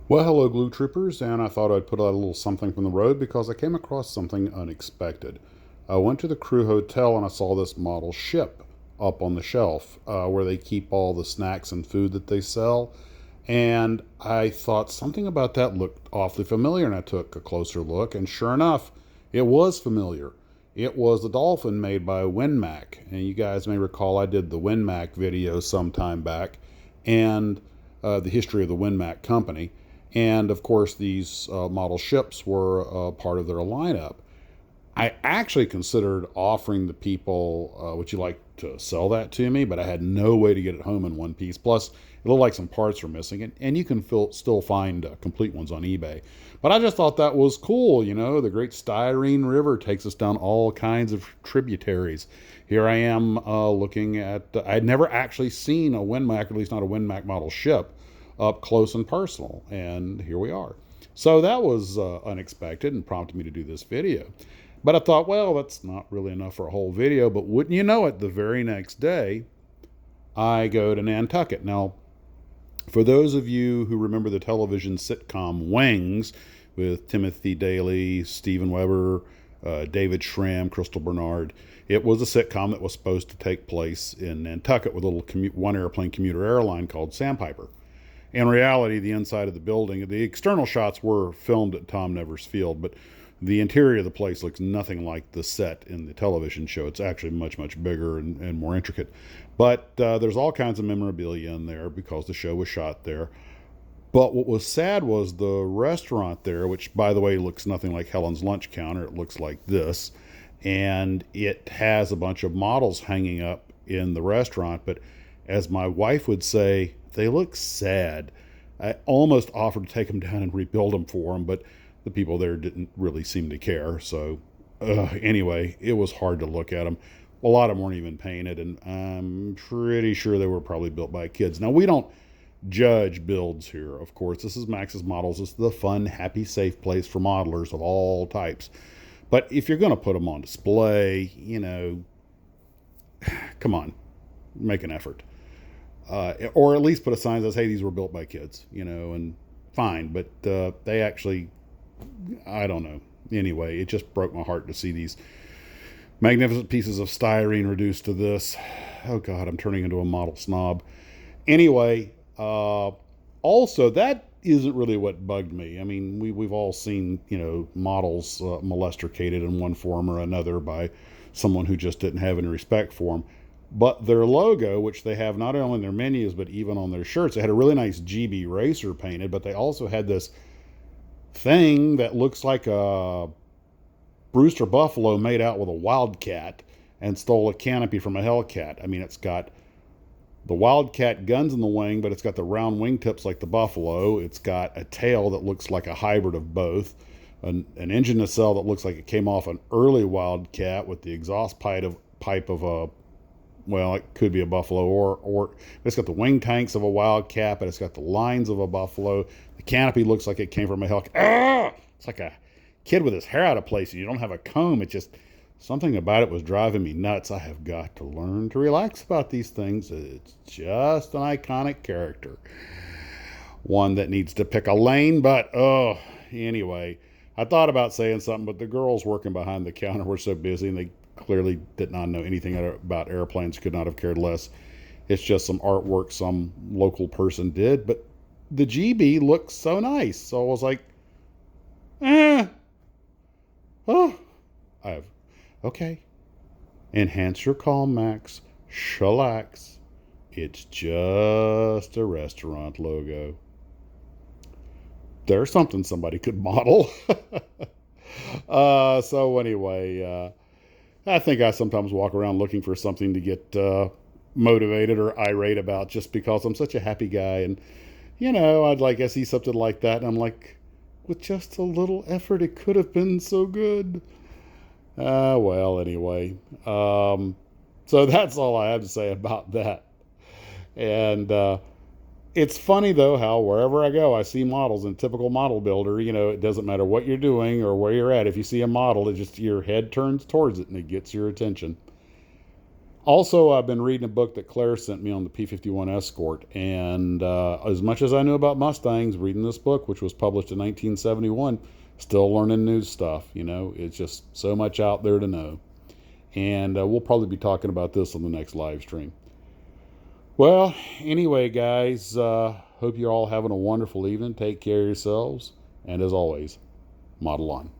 Well, hello, Glue Troopers, and I thought I'd put out a little something from the road because I came across something unexpected. I went to the crew hotel and I saw this model ship up on the shelf where they keep all the snacks and food that they sell. And I thought something about that looked awfully familiar, and I took a closer look, and sure enough, it was familiar. It was the dolphin made by WinMac, and you guys may recall I did the WinMac video some time back, and the history of the WinMac company. And of course, these model ships were part of their lineup. I actually considered offering the people, would you like to sell that to me? But I had no way to get it home in one piece. Plus, it looked like some parts were missing, and you can still find complete ones on eBay. But I just thought that was cool. You know, the great Styrene River takes us down all kinds of tributaries. Here I am looking at, I'd never actually seen a WinMac, at least not a WinMac model ship, up close and personal. And here we are. So that was unexpected and prompted me to do this video. But I thought, well, that's not really enough for a whole video. But wouldn't you know it, the very next day, I go to Nantucket. Now, for those of you who remember the television sitcom Wings with Timothy Daly, Steven Weber, David Schramm, Crystal Bernard, it was a sitcom that was supposed to take place in Nantucket with a little one airplane commuter airline called Sandpiper. In reality, the inside of the building, the external shots were filmed at Tom Nevers Field, but the interior of the place looks nothing like the set in the television show. It's actually much, much bigger and more intricate. But there's all kinds of memorabilia in there because the show was shot there. But what was sad was the restaurant there, which, by the way, looks nothing like Helen's Lunch Counter. It looks like this. And it has a bunch of models hanging up in the restaurant. But as my wife would say, they look sad. I almost offered to take them down and rebuild them for them, but the people there didn't really seem to care. So anyway, it was hard to look at them. A lot of them weren't even painted, and I'm pretty sure they were probably built by kids. Now, we don't judge builds here, of course. This is Max's Models. This is the fun, happy, safe place for modelers of all types. But if you're going to put them on display, you know, come on, make an effort. Or at least put a sign that says, hey, these were built by kids, you know, and fine. But they actually, I don't know. Anyway, it just broke my heart to see these magnificent pieces of styrene reduced to this. Oh, God, I'm turning into a model snob. Anyway, also, that isn't really what bugged me. I mean, we've all seen, you know, models molesticated in one form or another by someone who just didn't have any respect for them. But their logo, which they have not only in their menus but even on their shirts, they had a really nice GB racer painted, but they also had this thing that looks like a Brewster Buffalo made out with a Wildcat and stole a canopy from a Hellcat. I mean, it's got the Wildcat guns in the wing, but it's got the round wingtips like the Buffalo. It's got a tail that looks like a hybrid of both. An engine nacelle that looks like it came off an early Wildcat with the exhaust pipe of a, well, it could be a Buffalo, or it's got the wing tanks of a Wildcat, but it's got the lines of a Buffalo. The canopy looks like it came from a Hellcat. Ah! It's like a kid with his hair out of place and you don't have a comb. It just, something about it was driving me nuts. I have got to learn to relax about these things. It's just an iconic character. One that needs to pick a lane, but oh, anyway. I thought about saying something, but the girls working behind the counter were so busy and they clearly did not know anything about airplanes, could not have cared less. It's just some artwork some local person did, but the GB looks so nice. So I was like, oh, I have, okay. Enhance your calm, Max. Chillax. It's just a restaurant logo. There's something somebody could model. So anyway, I think I sometimes walk around looking for something to get motivated or irate about just because I'm such a happy guy. And, you know, I'd like, I see something like that and I'm like, with just a little effort, it could have been so good. Well, anyway. So that's all I have to say about that. And it's funny, though, how wherever I go, I see models. In typical model builder, you know, it doesn't matter what you're doing or where you're at. If you see a model, it just, your head turns towards it and it gets your attention. Also, I've been reading a book that Claire sent me on the P-51 Escort, and as much as I knew about Mustangs, reading this book, which was published in 1971, still learning new stuff. You know, it's just so much out there to know. And we'll probably be talking about this on the next live stream. Well, anyway, guys, hope you're all having a wonderful evening. Take care of yourselves, and as always, model on.